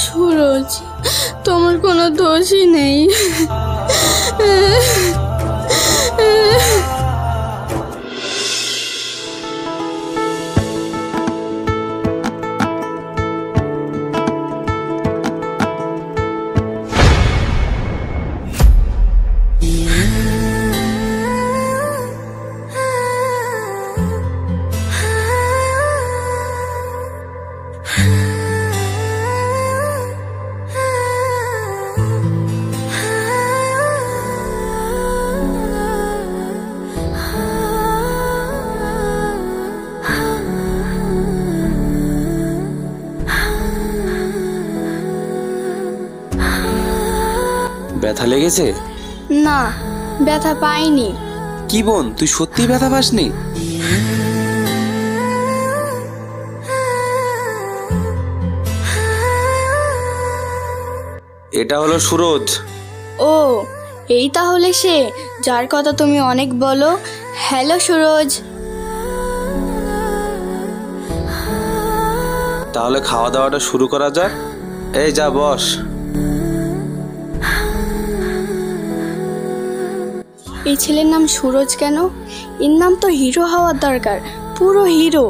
সুরজ, তোমার কোনো দোষই নেই। ব্যথা লেগেছে? না, ব্যথা পাইনি। কি বোন, তুই সত্যি ব্যথা পাসনি? এটা হলো সুরজ। ও, এই তাহলে সে যার কথা তুমি অনেক বলো। হ্যালো সুরজ। তাহলে খাওয়া দাওয়াটা শুরু করা যাক। এই যা বস। এই ছেলের নাম সুরজ কেন? এর নাম তো হিরো হওয়ার দরকার, পুরো হিরো।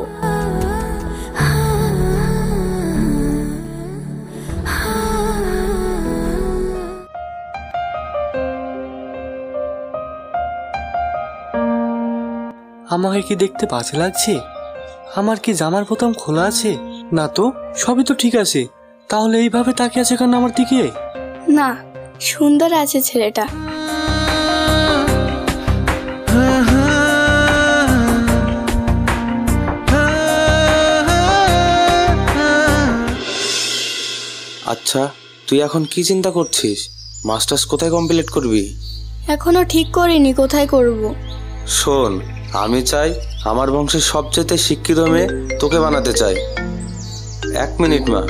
আমাকে কি দেখতে বাজে লাগছে? আমার কি জামার বোতাম খোলা আছে? না তো, সবই তো ঠিক আছে। তাহলে এইভাবে তাকিয়ে আছে কেন আমার দিকে? না, সুন্দর আছে ছেলেটা। আচ্ছা, তুই এখন কি চিন্তা করছিস? মাস্টার্স কোথায় কমপ্লিট করবি? এখনো ঠিক করিনি কোথায় করব। শোন, আমি চাই আমার বংশের সবচেয়ে শিক্ষিত মেয়ে তোকে বানাতে চাই। এক মিনিট মা।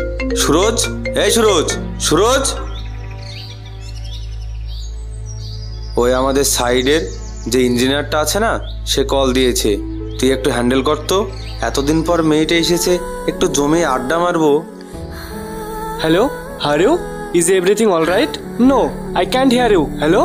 সুরজ, এই সুরজ, সুরজ। ওই আমাদের সাইডের যে ইঞ্জিনিয়ারটা আছে না, সে কল দিয়েছে। তুই একটু হ্যান্ডেল কর তো। এতদিন পর মেয়েটা এসেছে, একটু জমে আড্ডা মারবো। Hello, Haru, is everything all right? No, I can't hear you. Hello.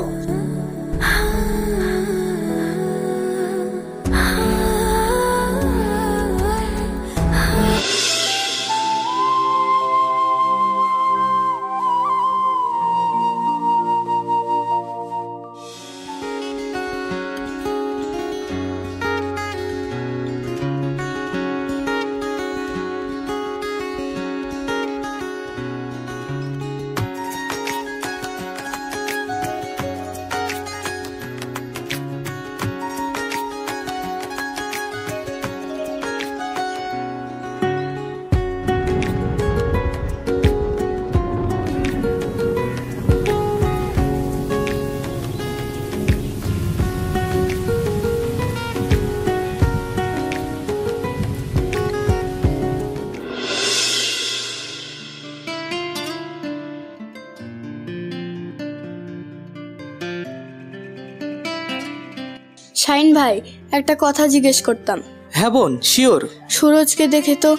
Shine ভাই, একটা কথা জিজ্ঞেস করতাম। হ্যাঁ বোন, শিওর। সুরজকে দেখে তো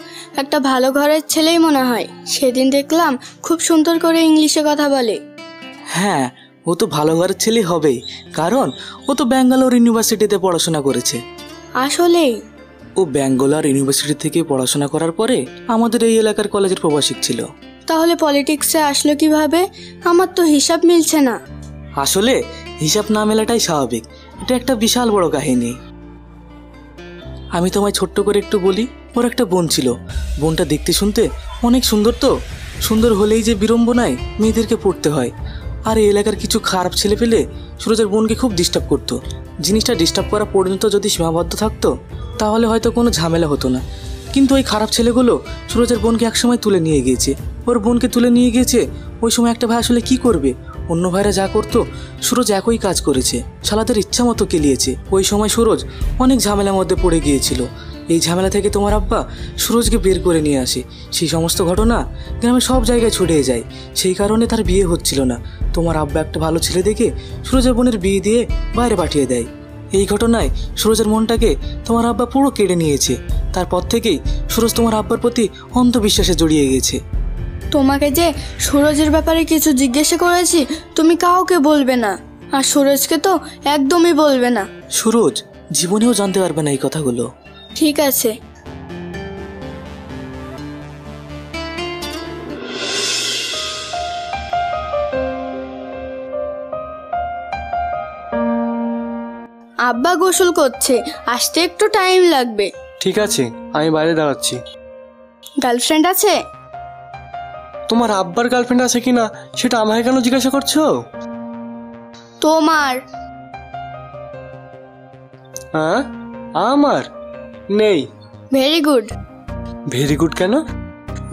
একটা ভালো ঘরের ছেলেই মনে হয়। সেদিন দেখলাম খুব সুন্দর করে ইংলিশে কথা বলে। হ্যাঁ, ও তো ভালো ঘরের ছেলে হবেই, কারণ ও তো ব্যাঙ্গালোর ইউনিভার্সিটিতে পড়াশোনা করেছে। আসলেই? ও ব্যাঙ্গালোর ইউনিভার্সিটি থেকে পড়াশোনা করার পরে আমাদের এই এলাকার কলেজের প্রবাসিক ছিল। তাহলে পলিটিক্সে আসলো কিভাবে? আমার তো হিসাব মিলছে না। আসলে হিসাব না মেলাটাই স্বাভাবিক। এটা একটা বিশাল বড় কাহিনী। আমি তোমায় ছোট্ট করে একটু বলি। ওর একটা বোন ছিল। বোনটা দেখতে শুনতে অনেক সুন্দর। তো সুন্দর হলেই যে বিড়ম্বনায় মেয়েদেরকে পড়তে হয়। আর এই এলাকার কিছু খারাপ ছেলে পেলে সুরজের বোনকে খুব ডিস্টার্ব করতো। জিনিসটা ডিস্টার্ব করা পর্যন্ত যদি সীমাবদ্ধ থাকতো তাহলে হয়তো কোনো ঝামেলা হতো না। কিন্তু ওই খারাপ ছেলেগুলো সুরজের বোনকে একসময় তুলে নিয়ে গিয়েছে। ওর বোনকে তুলে নিয়ে গিয়েছে। ওই সময় একটা ভাই আসলে কি করবে? অন্য ভাইরা যা করতো সুরজ একই কাজ করেছে। শালাদের ইচ্ছা মতো কেলিয়েছে। ওই সময় সুরজ অনেক ঝামেলার মধ্যে পড়ে গিয়েছিল। এই ঝামেলা থেকে তোমার আব্বা সুরজকে বের করে নিয়ে আসে। সেই সমস্ত ঘটনা গ্রামে সব জায়গায় ছড়িয়ে যায়। সেই কারণে তার বিয়ে হচ্ছিল না। তোমার আব্বা একটা ভালো ছেলে দেখে সুরজের বোনের বিয়ে দিয়ে বাইরে পাঠিয়ে দেয়। এই ঘটনায় সুরজের মনটাকে তোমার আব্বা পুরো কেড়ে নিয়েছে। তারপর থেকেই সুরজ তোমার আব্বার প্রতি অন্ধবিশ্বাসে জড়িয়ে গেছে। তোমাকে যে সুরজের ব্যাপারে কিছু জিজ্ঞাসা করেছি তুমি কাউকে বলবে না, আর সুরজকে তো একদমই বলবে না। সুরজ জীবনেও জানতে পারবে না এই কথাগুলো। ঠিক আছে। আব্বা গোসল করছে, আসতে একটু টাইম লাগবে। ঠিক আছে, আমি বাইরে দাঁড়াচ্ছি। গার্লফ্রেন্ড আছে? তোমার আব্বার গার্লফ্রেন্ড আছে কিনা সেটা আমাকে কেন জিজ্ঞাসা করছো? তোমার? হ্যাঁ, আমার নেই। Very good. ভেরি গুড কেন?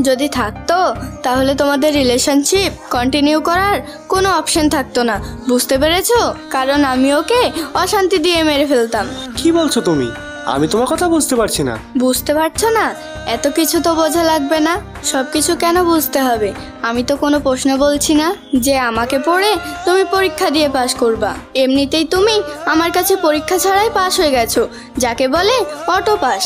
যদি থাকতো তাহলে তোমাদের রিলেশনশিপ কন্টিনিউ করার কোনো অপশন থাকতো না, বুঝতে পেরেছো? কারণ আমি ওকে অশান্তি দিয়ে মেরে ফেলতাম। কি বলছো তুমি? আমি তোমার কথা বুঝতে পারছি না। বুঝতে পারছো না? এত কিছু তো বোঝা লাগবে না, সব কিছু কেন বুঝতে হবে? আমি তো কোনো প্রশ্ন বলছি না যে আমাকে পড়ে তুমি পরীক্ষা দিয়ে পাশ করবা। এমনিতেই তুমি আমার কাছে পরীক্ষা ছাড়াই পাশ হয়ে গেছো, যাকে বলে অটো পাস।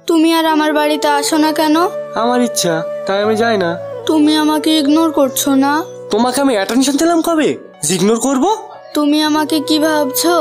তুমি আর আমার বাড়িতে আসো না কেন? আমার ইচ্ছা, তাই আমি যাই না। তুমি আমাকে ইগনোর করছো না? তোমাকে আমি অ্যাটেনশন দিলাম কবে? ইগনোর করব? তুমি আমাকে কি ভাবছো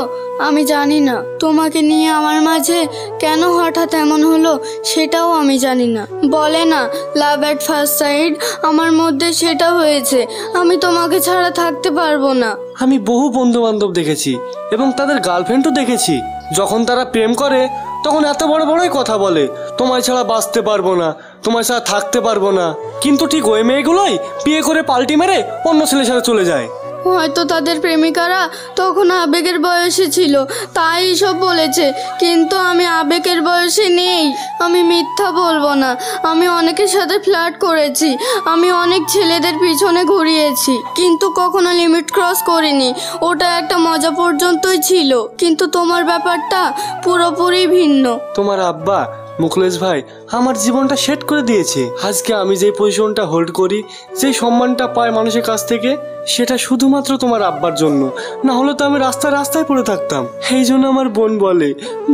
আমি জানি না। তোমাকে নিয়ে আমার মাঝে কেন হঠাৎ এমন হলো সেটাও আমি জানি না। বলে না লাভ এট ফার্স্ট সাইট, আমার মধ্যে সেটা হয়েছে। আমি তোমাকে ছাড়া থাকতে পারবো না। আমি বহু বন্ধু বান্ধব দেখেছি এবং তাদের গার্লফ্রেন্ডও দেখেছি, যখন তারা প্রেম করে তখন এত বড় বড়ই কথা বলে, তোমায় ছাড়া বাঁচতে পারবো না, তোমায় ছাড়া থাকতে পারবো না। কিন্তু ঠিক ওই মেয়েগুলোই বিয়ে করে পাল্টি মেরে অন্য ছেলের সাথে চলে যায়। হয়তো তাদের প্রেমিকারা তখন আবেগের বয়সে ছিল তাই সব বলেছে, কিন্তু আমি আবেগের বয়সে নেই। আমি মিথ্যা বলবো না, আমি অনেকের সাথে ফ্লার্ট করেছি, আমি অনেক ছেলেদের পিছনে ঘুরিয়েছি, কিন্তু কখনো লিমিট ক্রস করিনি। ওটা একটা মজা পর্যন্তই ছিল, কিন্তু তোমার ব্যাপারটা পুরোপুরি ভিন্ন। তোমার আব্বা মুখলেশ ভাই আমার জীবনটা সেট করে দিয়েছে। আজকে আমি যে পজিশনটা হোল্ড করি, যে সম্মানটা পাই মানুষের কাছ থেকে, সেটা শুধুমাত্র তোমার আব্বার জন্য। না হলে তো আমি রাস্তায় রাস্তায় পড়ে থাকতাম। এই জন্য আমার বোন বলে,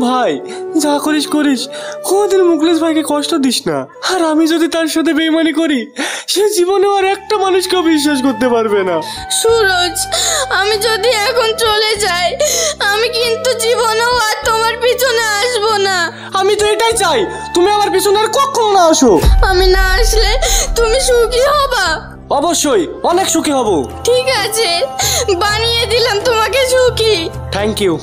ভাই যা করিস করিস, কোনোদিন মুখলেশ ভাইকে কষ্ট দিস না। আর আমি যদি তার সাথে বেইমানি করি, সে জীবনে আর একটা মানুষকেও বিশ্বাস করতে পারবে না। সুরজ, আমি যদি এখন চলে যাই আমি কিন্তু জীবনেও আর তোমার পিছনে আসবো না। আমি তো এটাই চাই, তুমি আমার পিছনে আর কখনো না আসো। আমি না আসলে তুমি সুখী হবা? অবশ্যই অনেক সুখী হব। ঠিক আছে, বানিয়ে দিলাম তোমাকে সুখী। Thank you.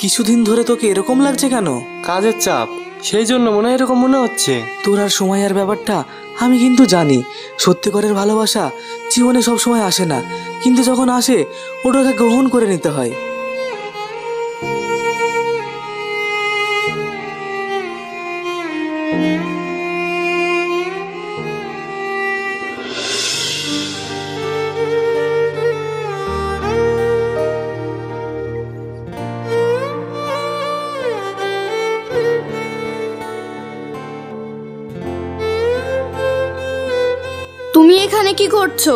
কিছুদিন ধরে তোকে এরকম লাগছে কেন? কাজের চাপ, সেই জন্য মনে হয় এরকম মনে হচ্ছে। তোর আর সময়ের ব্যাপারটা আমি কিন্তু জানি। সত্যিকারের ভালোবাসা জীবনে সব সময় আসে না, কিন্তু যখন আসে ওটাকে গ্রহণ করে নিতে হয়। তুমি এখানে কি করছো?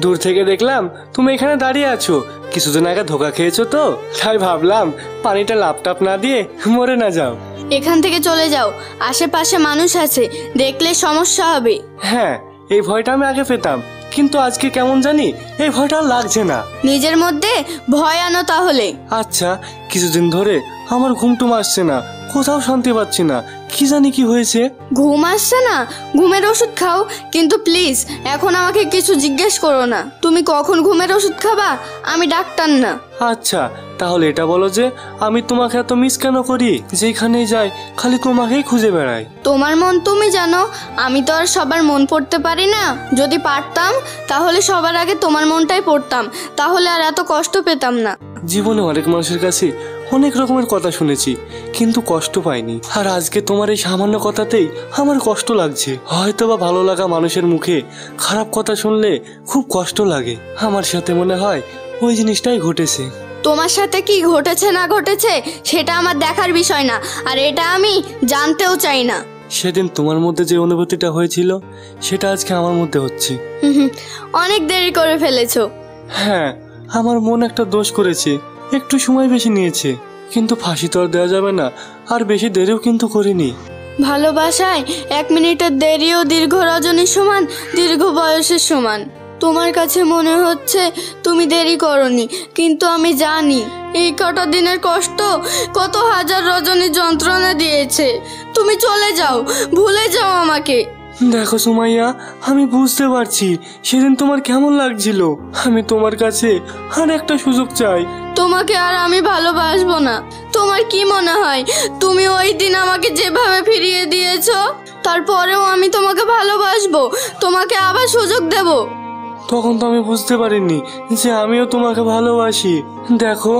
দূর থেকে দেখলাম তুমি এখানে দাঁড়িয়ে আছো, কিছুদিন আগে ধোকা খেয়েছো তো, তাই ভাবলাম পানিটা লাপটাপ না দিয়ে মরে না যাও। এখান থেকে চলে যাও, আশেপাশে মানুষ আছে, দেখলে সমস্যা হবে। হ্যাঁ, এই ভয়টা আমি আগে পেতাম, কিন্তু আজকে কেমন জানি এই ভয়টা আর লাগছে না। নিজের মধ্যে ভয় আনো তাহলে। আচ্ছা, কিছুদিন ধরে আমার ঘুমটুম আসছে না, কোথাও শান্তি পাচ্ছি না, কি জানি কি হয়েছে। ঘুম আসছে না? ঘুমের ওষুধ খাও, কিন্তু প্লিজ এখন আমাকে কিছু জিজ্ঞেস করো না। তুমি কখন ঘুমের ওষুধ খাবা? আমি ডাক্তার না। আচ্ছা, তাহলে এটা বলো যে আমি তোমাকে এত মিস কেন করি, যেখানেই যাই খালি তোমাকেই খুঁজে বেড়াই। তোমার মন তুমি জানো, আমি তো আর সবার মন পড়তে পারি না। যদি পারতাম তাহলে সবার আগে তোমার মনটাই পড়তাম, তাহলে আর এত কষ্ট পেতাম না। জীবনে অনেক মানুষের কাছে অনেক রকমের কথা শুনেছি, কিন্তু কষ্ট পাইনি। আর আজকে তোমার এই সামান্য কথাতেই আমার কষ্ট লাগছে। হয়তো বা ভালো লাগা মানুষের মুখে খারাপ কথা শুনলে খুব কষ্ট লাগে। আমার সাথে মনে হয় ওই জিনিসটাই ঘটেছে। তোমার সাথে কি ঘটেছে না ঘটেছে সেটা আমার দেখার বিষয় না, আর এটা আমি জানতেও চাই না। সেদিন তোমার মধ্যে যে অনুভূতিটা হয়েছিল সেটা আজকে আমার মধ্যে হচ্ছে। অনেক দেরি করে ফেলেছো। হ্যাঁ, আমার মন একটা দোষ করেছে, একটু সময় বেশি নিয়েছে, কিন্তু ফাঁসি তো আর দেওয়া যাবে না, আর বেশি দেরিও কিন্তু করিনি। ভালোবাসায় 1 মিনিটের দেরিও দীর্ঘ রজনীর সমান, দীর্ঘ বয়সের সমান। তোমার কাছে মনে হচ্ছে তুমি দেরি করনি, কিন্তু আমি জানি এই কটা দিনের কষ্ট কত হাজার রজনীর যন্ত্রণা দিয়েছে। তুমি চলে যাও, ভুলে যাও আমাকে। দেখো সুমাইয়া, আমি বুঝতে পারছি সেদিন তোমার কেমন লাগছিল। আমি তোমার কাছে আর একটা সুযোগ চাই। তোমাকে আর আমি ভালোবাসবো না। তোমার কি মনে হয় তুমি ওই দিন আমাকে যেভাবে ফিরিয়ে দিয়েছো, তারপরেও আমি তোমাকে ভালোবাসবো, তোমাকে আবার সুযোগ দেব? তখন তো আমি বুঝতে পারিনি যে আমিও তোমাকে ভালোবাসি। দেখো,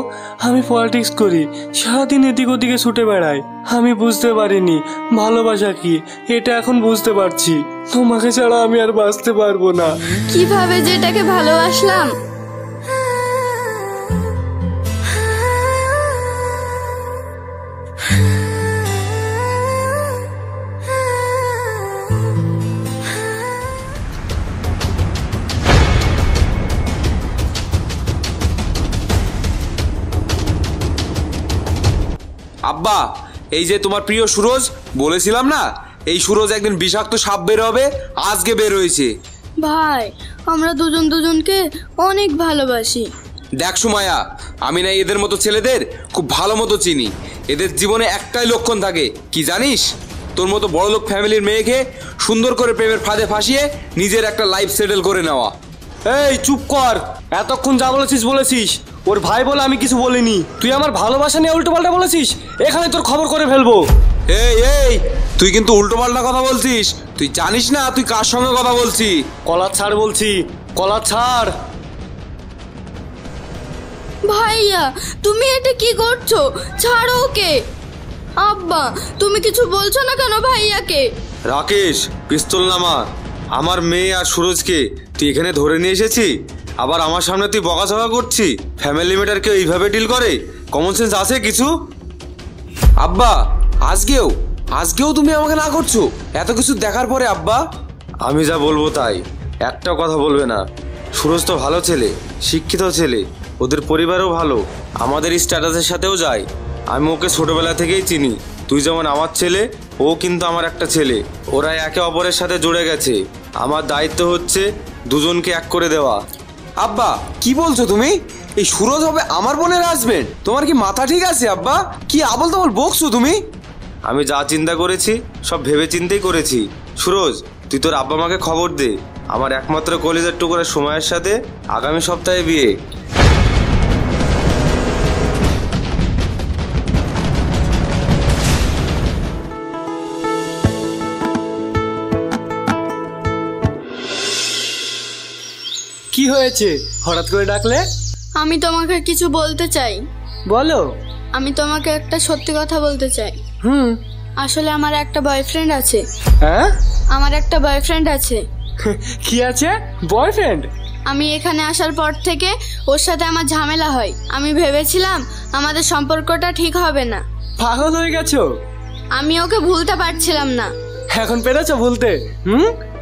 আমি পলিটিক্স করি, সারাদিন এদিক ওদিকে ছুটে বেড়াই। আমি বুঝতে পারিনি ভালোবাসা কি, এটা এখন বুঝতে পারছি। তোমাকে ছাড়া আমি আর বাঁচতে পারবো না। কিভাবে যেটাকে ভালোবাসলাম। আব্বা, এই যে তোমার প্রিয় সুরজ, বলেছিলাম না এই সুরজ একদিন বিষাক্ত সাপ বের হবে, আজকে বের হয়েছে। ভাই, আমরা দুজন দুজনকে অনেক ভালোবাসি। দেখ সুমাইয়া, আমি না এদের মতো ছেলেদের খুব ভালো মতো চিনি। এদের জীবনে একটাই লক্ষণ থাকে, কি জানিস? তোর মতো বড়লোক ফ্যামিলির মেয়েকে সুন্দর করে প্রেমের ফাঁদে ফাঁসিয়ে নিজের একটা লাইফ সেটেল করে নেওয়া। এই চুপ কর, এতক্ষণ যা বলেছিস। ওর ভাই বলে আমি কিছু বলিনি। তুই আমার ভালোবাসা নিয়ে উল্টো পাল্টা বলেছিস, এখানে তোর খবর করে ফেলবো। এই তুই কিন্তু উল্টো পাল্টা কথা বলছিস। তুই জানিস না তুই কার সঙ্গে কথা বলছি? কলা ছাড় বলছি, কলা ছাড়। ভাইয়া, তুমি এটা কি করছো? ছাড়ো ওকে। আব্বা, তুমি কিছু বলছো না কেন ভাইয়াকে? রাকেশ, পিস্তল নামা। আমার মেয়ে আর সুরজকে তুই এখানে ধরে নিয়ে এসেছি, আবার আমার সামনে তুই বকাঝকা করছি। ফ্যামিলি ম্যাটারকে এইভাবে ডিল করে? কমন সেন্স আছে কিছু? আব্বা, আজকেও তুমি আমাকে না করছো এত কিছু দেখার পরে? আব্বা, আমি যা বলবো তাই, একটা কথা বলবে না। সুরজ তো ভালো ছেলে, শিক্ষিত ছেলে, ওদের পরিবারও ভালো, আমাদের স্ট্যাটাসের সাথেও যায়। আমি ওকে ছোটবেলা থেকেই চিনি। তুই যেমন আমার ছেলে, ও কিন্তু আমার একটা ছেলে। ওরা একে অপরের সাথে জুড়ে গেছে। আমার দায়িত্ব হচ্ছে দুজনকে এক করে দেওয়া। আব্বা, কি বলছো তুমি? এই সুরজ হবে আমার বোনের হাজবেন্ড? তোমার কি মাথা ঠিক আছে আব্বা? কি আবল তাবল বকছো তুমি? আমি যা চিন্তা করেছি সব ভেবে চিন্তেই করেছি। সুরজ, তুই তোর আব্বা মাকে খবর দে, আমার একমাত্র কলিজার টুকরা সময়ের সাথে আগামী সপ্তাহে বিয়ে। কি হয়েছে, হঠাৎ করে ডাকলে? আমি তোমাকে কিছু বলতে চাই। বলো। আমি তোমাকে একটা সত্যি কথা বলতে চাই। আসলে আমার একটা বয়ফ্রেন্ড আছে। হ্যাঁ? আমার একটা বয়ফ্রেন্ড আছে। কি আছে? বয়ফ্রেন্ড? আমি এখানে আসার পর থেকে ওর সাথে আমার ঝামেলা হয়। আমি ভেবেছিলাম আমাদের সম্পর্কটা ঠিক হবে না। পাগল হয়ে গেছো? আমি ওকে ভুলতে পারছিলাম না। এখন পেরেছো ভুলতে?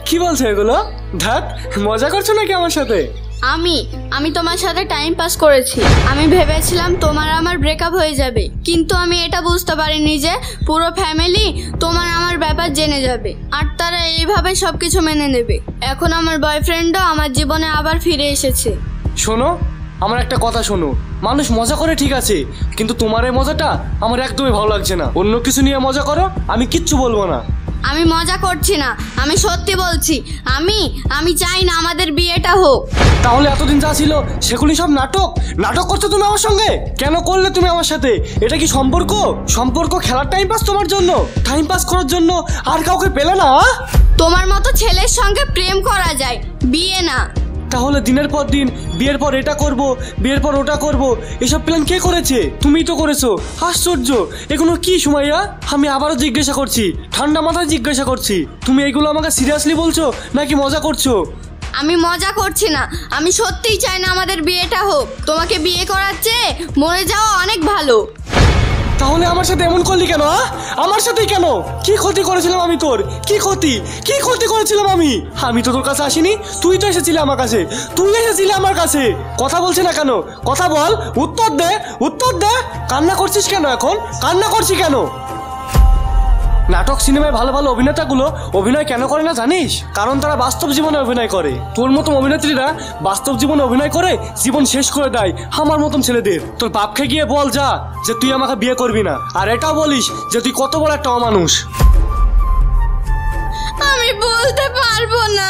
কি বলছো এগুলো? ধ্যাত, মজা করছো নাকি আমার সাথে? আমি আমি তোমার সাথে টাইম পাস করেছি। আমি ভেবেছিলাম তোমার আমার ব্রেকআপ হয়ে যাবে, কিন্তু আমি এটা বুঝতে পারিনি যে পুরো ফ্যামিলি তোমার আমার ব্যাপার জেনে যাবে আর তারা এইভাবে সবকিছু মেনে নেবে। এখন আমার বয়ফ্রেন্ডও আমার জীবনে আবার ফিরে এসেছে। শোনো, আমার একটা কথা শোনো, মানুষ মজা করে ঠিক আছে, কিন্তু তোমার এই মজাটা আমার একদমই ভালো লাগছে না। অন্য কিছু নিয়ে মজা করো, আমি কিচ্ছু বলবো না। আমি মজা করছি না, আমি সত্যি বলছি। আমি চাই না আমাদের বিয়েটা হোক। তাহলে এতদিন যা ছিল সেগুলি সব নাটক? নাটক করছো তুমি আমার সঙ্গে? কেন করলে তুমি আমার সাথে? এটা কি সম্পর্ক? সম্পর্ক খেলার টাইম পাস তোমার জন্য, টাইম পাস করার জন্য আর কাউকে পেলে না? তোমার মতো ছেলের সঙ্গে প্রেম করা যায়, বিয়ে না। তাহলে দিনের পর দিন বিয়ের পর এটা করব, বিয়ের পর ওটা করব, এসব প্ল্যান কে করেছে? তুমিই তো করেছো। আশ্চর্য, এগুলো কি সুমাইয়া? আমি আবারও জিজ্ঞাসা করছি, ঠান্ডা মাথায় জিজ্ঞাসা করছি, তুমি এগুলো আমাকে সিরিয়াসলি বলছো নাকি মজা করছো? আমি মজা করছি না, আমি সত্যিই চাই না আমাদের বিয়েটা হোক। তোমাকে বিয়ে করার চেয়ে মরে যাওয়া অনেক ভালো। তাহলে আমার সাথে এমন করলি কেন? আমার সাথেই কেন? কি ক্ষতি করেছিলাম আমি তোর? কি ক্ষতি করেছিলাম আমি? আমি তো তোর কাছে আসিনি, তুই তো এসেছিলি আমার কাছে, তুই এসেছিলি আমার কাছে। কথা বলছি না কেন? কথা বল, উত্তর দে, উত্তর দে। কান্না করছিস কেন এখন? কান্না করছি কেন? নাটক সিনেমায় ভালো ভালো অভিনেতাগুলো অভিনয় কেন করে না জানিস? কারণ তারা বাস্তব জীবনে অভিনয় করে। তোর মতো অভিনেত্রীরা বাস্তব জীবনে অভিনয় করে জীবন শেষ করে দেয় আমার মতন ছেলেদের। তোর বাপকে গিয়ে বল যা যে তুই আমাকে বিয়ে করবি না, আর এটাও বলিস যে তুই কত বড় একটা অমানুষ। আমি বলতে পারবো না,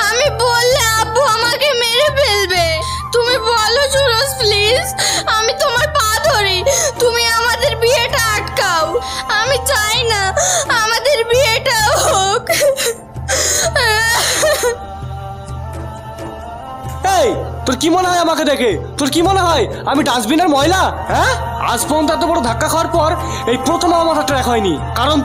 আমি বললে আব্বু আমাকে মেরে ফেলবে। তুমি বলো সুরজ প্লিজ, আমি তোমার পা ধরি, তুমি আমাদের বিয়েটা আটকাও। আমি চাই না আমাদের বিয়েটা হোক। এই, তোর কি মনে হয় আমাকে দেখে? তোর কি মনে হয় আমি ডাস্টবিনের ময়লা? হ্যাঁ, আজ পর্যন্ত এত বড় ধাক্কা খাওয়ার পর এই প্রথম আমার মাথা ট্র্যাক হয়নি। কারণ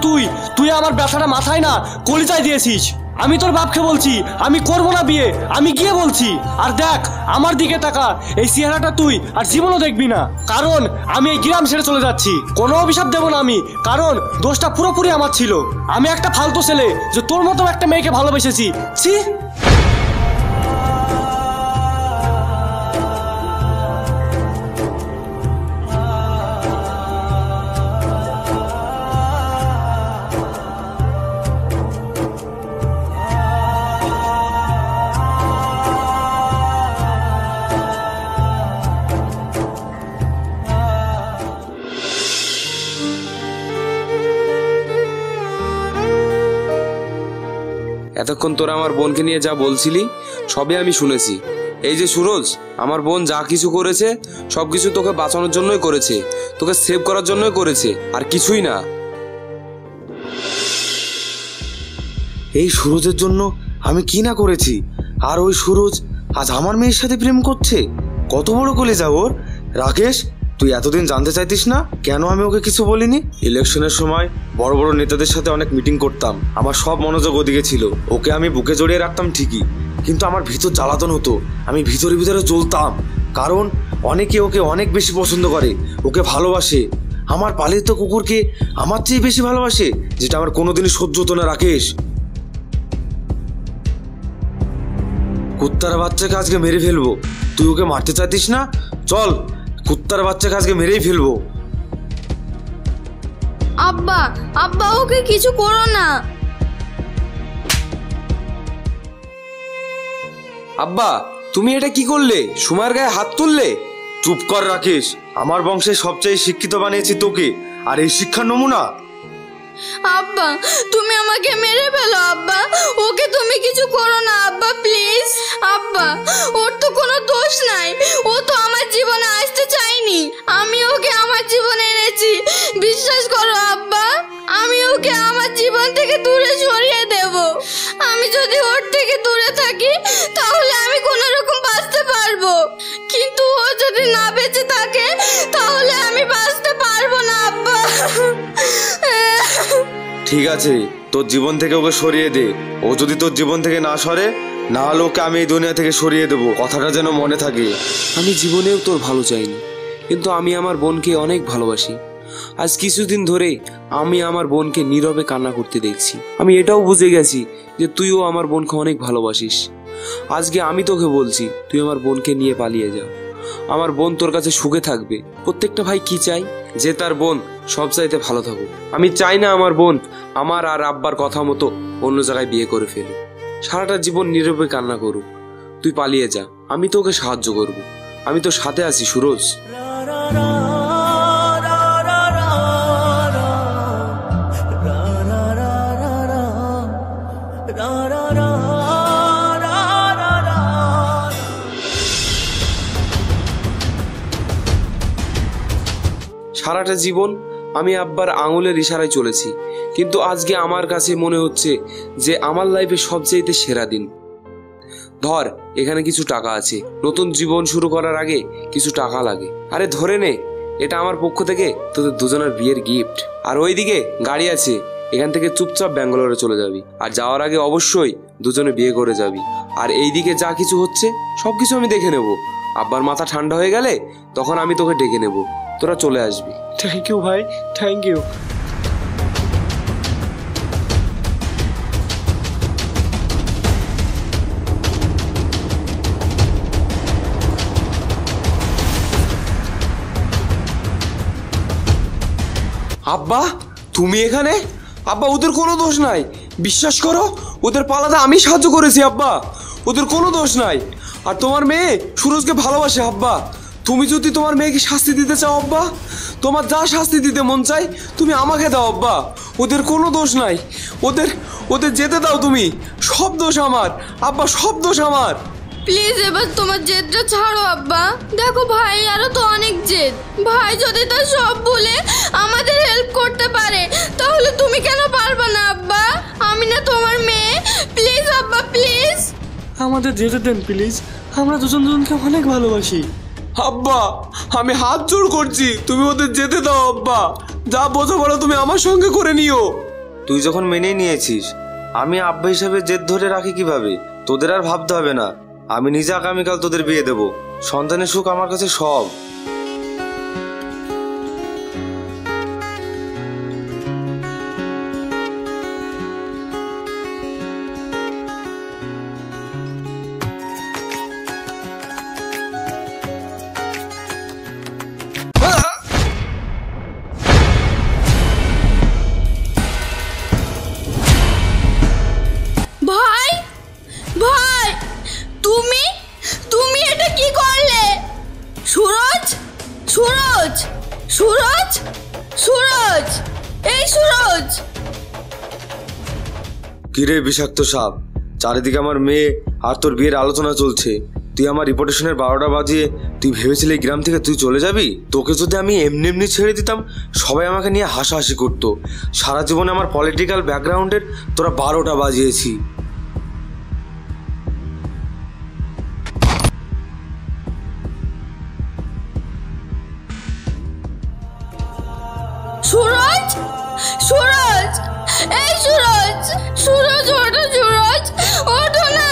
তুই আমার ব্যথাটা মাথায় না কলিজায় দিয়েছিস। আমি তোর বাপকে বলছি আমি করবো না বিয়ে, আমি গিয়ে বলছি। আর দেখ আমার দিকে তাকা, এই চেহারাটা তুই আর জীবনও দেখবি না। কারণ আমি এই গ্রাম ছেড়ে চলে যাচ্ছি। কোনো অভিশাপ দেবো না আমি, কারণ দোষটা পুরোপুরি আমার ছিল। আমি একটা ফালতু ছেলে যে তোর মতো একটা মেয়েকে ভালোবেসেছি। ছি। এতক্ষণ তোরা আমার বোনকে নিয়ে যা বলছিলি সবই আমি শুনেছি। এই যে সুরজ, আমার বোন যা কিছু করেছে সবকিছু তোকে বাঁচানোর জন্যই করেছে, তোকে সেভ করার জন্যই করেছে, আর কিছুই না। এই সুরজের জন্য আমি কি না করেছি, আর ওই সুরজ আজ আমার মেয়ের সাথে প্রেম করছে। কত বড় কলেজা ওর। রাকেশ, তুই এতদিন জানতে চাইতিস না কেন আমি ওকে কিছু বলিনি? ইলেকশনের সময় বড় বড় নেতাদের সাথে অনেক মিটিং করতাম, আমার সব মনোযোগ ওদিকে ছিল। ওকে আমি বুকে জড়িয়ে রাখতাম ঠিকই, কিন্তু আমার ভিতর জ্বালাতন হতো, আমি ভিতরে ভিতরে জ্বলতাম। কারণ অনেকে ওকে অনেক বেশি পছন্দ করে, ওকে ভালোবাসে। আমার পালিত কুকুরকে আমার চেয়ে বেশি ভালোবাসে, যেটা আমার কোনোদিনই সহ্য হতো না। রাকেশ, কুত্তার বাচ্চাকে আজকে মেরে ফেলবো। তুই ওকে মারতে চাইতিস না? চল, কুত্তার বাচ্চাকে আজকে মেরেই ফেলবো। আব্বা আব্বা ওকে কিছু করো না। আব্বা, তুমি এটা কি করলে? সুমার গায়ে হাত তুললে? চুপ কর রাকেশ, আমার বংশে সবচেয়ে শিক্ষিত বানিয়েছি তোকে, আর এই শিক্ষার নমুনা। আব্বা তুমি আমাকে মেরে ফেলো আব্বা, ওকে তুমি কিছু করো না আব্বা প্লিজ। আব্বা ওর তো কোনো দোষ নাই, ও তো আমার জীবনে আসতে চায়নি, আমি ওকে আমার জীবনে এনেছি। বিশ্বাস করো আব্বা, আমি ওকে আমার জীবন থেকে দূরে সরিয়ে দেব। আমি যদি ওর থেকে দূরে থাকি তাহলে আমি কোনো রকম বাঁচতে পারবো, কিন্তু ও যদি না বেঁচে থাকে তাহলে আমি বাঁচতে পারবো না আব্বা। ঠিক আছে, তোর জীবন থেকে ওকে সরিয়ে দে। ও যদি তোর জীবন থেকে না সরে, না হলে ওকে আমি এই দুনিয়া থেকে সরিয়ে দেবো, কথাটা যেন মনে থাকে। আমি জীবনেও তোর ভালো চাইনি, কিন্তু আমি আমার বোনকে অনেক ভালোবাসি। আজ কিছুদিন ধরে আমি আমার বোনকে নীরবে কান্না করতে দেখছি। আমি এটাও বুঝে গেছি যে তুইও আমার বোনকে অনেক ভালোবাসিস। আজকে আমি তোকে বলছি তুই আমার বোনকে নিয়ে পালিয়ে যা। আমার বোন তোর কাছে সুখে থাকবে। প্রত্যেকটা ভাই কি চাই, যে তার বোন সব চাইতে ভালো থাকুক। আমি চাই না আমার বোন আমার আর আব্বার কথা মতো অন্য জায়গায় বিয়ে করে ফেলুক, সারাটা জীবন নীরবে কান্না করুক। তুই পালিয়ে যা, আমি তোকে সাহায্য করব। আমি তোর সাথে আছি সুরজ। সারাটা জীবন আমি আব্বার আঙুলের ইশারায় চলেছি, কিন্তু আজকে আমার কাছে মনে হচ্ছে যে আমার লাইফে সবচেয়ে সেরা দিন। ধর, এখানে কিছু টাকা আছে, নতুন জীবন শুরু করার আগে কিছু টাকা লাগে। আরে ধরে নে, এটা আমার পক্ষ থেকে তোদের দুজনের বিয়ের গিফট। আর ওইদিকে গাড়ি আছে, এখান থেকে চুপচাপ ব্যাঙ্গালোরে চলে যাবি। আর যাওয়ার আগে অবশ্যই দুজনে বিয়ে করে যাবি। আর এইদিকে যা কিছু হচ্ছে সবকিছু আমি দেখে নেব। আব্বার মাথা ঠান্ডা হয়ে গেলে তখন আমি তোকে ডেকে নেব, তোরা চলে আসবি। থ্যাংক ইউ ভাই, থ্যাংক ইউ। আব্বা, তুমি এখানে? আব্বা, ওদের কোনো দোষ নাই, বিশ্বাস করো, ওদের পালাতে আমি সাহায্য করেছি আব্বা। ওদের কোনো দোষ নাই। আর তোমার মেয়ে সুরজকে ভালোবাসে আব্বা। তুমি যদি তোমার মেয়েকে শাস্তি দিতে চাও আব্বা, তোমার যা শাস্তি দিতে মন চাই তুমি আমাকে দাও আব্বা। ওদের কোনো দোষ নাই, ওদের ওদের যেতে দাও তুমি। সব দোষ আমার আব্বা, সব দোষ আমার। প্লিজ এবার তোমার জেদটা ছাড়ো আব্বা। দেখো ভাই আরো তো অনেক জেদ। ভাই যদি তার সব বলে আমাদের হেল্প করতে পারে, তাহলে তুমি কেন পারবে না আব্বা? আমি না তোমার মেয়ে? প্লিজ আব্বা, প্লিজ আমাদের যেতে দেন প্লিজ, আমরা দুজন দুজনকে অনেক ভালোবাসি। আব্বা, আমি হাত জোড় করছি, তুমি ওদের যেতে দাও আব্বা। যা বোঝো বলো তুমি আমার সঙ্গে করে নিও। তুই যখন মেনেই নিয়েছিস, আমি আব্বা হিসেবে জেদ ধরে রাখি কিভাবে? তোদের আর ভাবতে হবে না, আমি নিজে আগামীকাল তোদের বিয়ে দেব। সন্তানের সুখ আমার কাছে সব। ভাই, ভাই তুমি তুমি এটা কি করলে? সুরজ, সুরজ, সুরজ, সুরজ, এই সুরজ। কিরে বিষাক্ত সাপ, চারিদিকে আমার মেয়ে আর তোর বিয়ের আলোচনা চলছে। তুই আমার রিপোর্টেশনের 12টা বাজিয়ে তুই ভেবেছিলি এই গ্রাম থেকে তুই চলে যাবি? তোকে যদি আমি এমনি এমনি ছেড়ে দিতাম, সবাই আমাকে নিয়ে হাসাহাসি করতো। সারা জীবনে আমার পলিটিক্যাল ব্যাকগ্রাউন্ডের তোরা 12টা বাজিয়েছি। সুরজ, সুরজ, এই সুরজ, সুরজ ওঠো, সুরজ ওঠো না।